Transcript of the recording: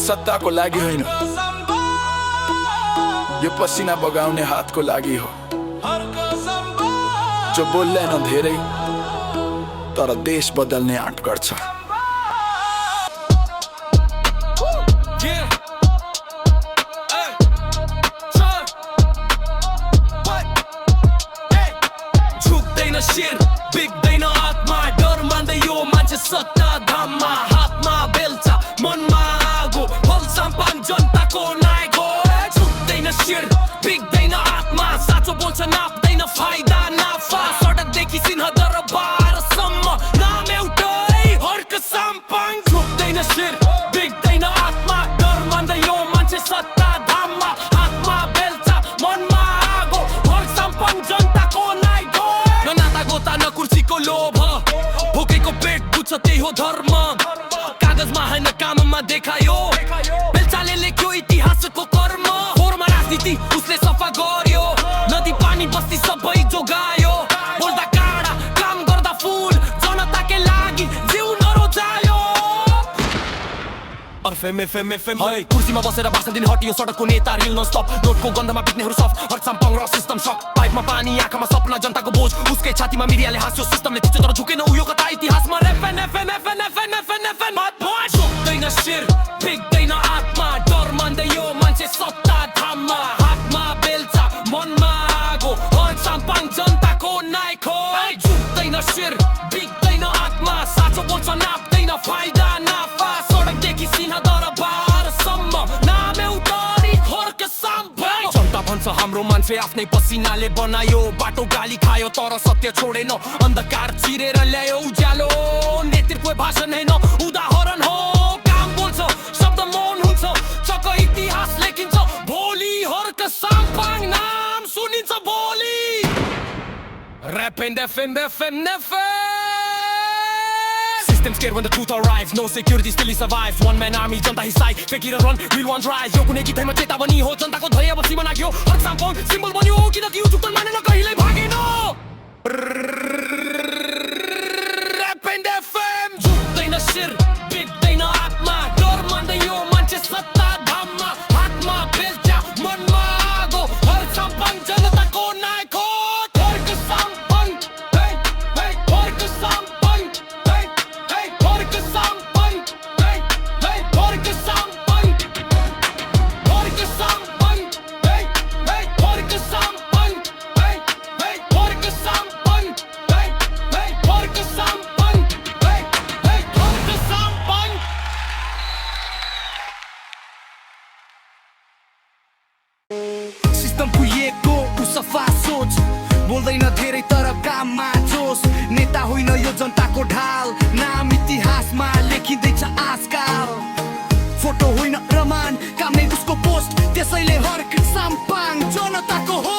सत्ताको लागि होइन, यो पसिना बगाउने हातको लागि हो, जो बोल्दैन धेरै तर देश बदल्ने आँट गर्छ। शिर बिग्दैन आत्मा, डर मान्दै यो मान्छे सत्ता धाममा। हातमा बेल्चा मनमा आगो, फलसाम्पाङ जनताको नायक हो। झुक्दैन शिर बिग्दैन आत्मा, साँचो बोल्छ नाप्दैन फाइदा नाफा। सडकदेखि सिंहदरबारसम्म नाम एउटै, हर्क साम्पाङ। झुक्दैन शिर बिग्दैन आत्मा, डर मान्दै यो मान्छे सत्ता धाममा। हातमा बेल्चा मनमा आगो, फलसाम्पाङ जनताको नायक हो। गोता न कुर्सीको लोभ, भोकेको पेट बुझ्छ त्यही हो धर्म। कागजमा होइन काममा देखायो, बेल्चाले लेख्यो इतिहासको कर्म। फोहोरमा राजनीति उसले सफा गर्यो, नदी पानी बस्ती सबै जोगायो। बोल्दा काँडा काम गर्दा फुल, जनताकै लागि जिउ नरोजायो। कुर्सीमा बसेर भाषण दिने हटियो सडकको नेता, रिल ननस्टप। नोटको गन्धमा बित्नेहरू सफ, हर साम्पाङ र सिस्टम सक। पाइपमा पानी, आँखामा सपना, जनताको बोझ उसकै छातीमा। मिडियाले हाँस्यो, सिस्टमले थिच्यो तर झुकेन उयो कता इतिहासमा। झुक्दैन शिर बिग्दैन आत्मा, डर मान्दै यो मान्छे सत्ता धाममा। हातमा बेल्चा मनमा आगो, हर साम्पाङ जनताको नायक हो। झुक्दैन शिर बिग्दैन आत्मा, साँचो बोल्छ नाप्दैन फाइदा नाफा। सडकदेखि सिंहदरबारसम्म नाम एउटै, हर्क साम्पाङ। जनता भन्छ हाम्रो मान्छे आफ्नै पसिनाले बनायो। बाटो गाली खायो तर सत्य छोडेन, अन्धकार चिरेर ल्यायो उज्यालो। नेतृत्व भाषण होइन उदाहरण हो, काम बोल्छ शब्द मौन हुन्छ। चक इतिहास लेखिन्छ भोलि, हर्क साम्पाङ नाम सुनिन्छ भोलि। System scared when the truth arrives, no security still he survives. One man army, Janata his side, fake it or run, real ones rise. यो कुनै गीतैमा चेतावनी हो, जनताको धैर्य अब सीमा नाग्यो। हर्क साम्पाङ सिम्बल बन्यो, किन त्यो झुक्दैन मानेन कहिल्यै भागेन। झुक्दैन शिर बिग्दैन आत्मा, डर मान्दै यो मान्छे सत्ता धाममा। हातमा बेल्चा मनमा आगो, हर्क साम्पाङ जनताको नायक हो। हर्क साम्पाङ, हर्क साम्पाङ, हर्क साम्पाङ, हर्क साम्पाङ, हर्क साम्पाङ, हर्क साम्पाङ, हर्क साम्पाङ, हर्क साम्पाङ, हर्क साम्पाङ। सिस्टम कुहिएको सफा सोच, बोल्दैन धेरै तर काममा जोस। नेता होइन यो जनताको ढाल, नाम इतिहासमा लेखिँदैछ आजकाल। फोटो होइन प्रमाण, काम नै उसको पोस्ट, त्यसैले हर्क साम्पाङ जनताको हो।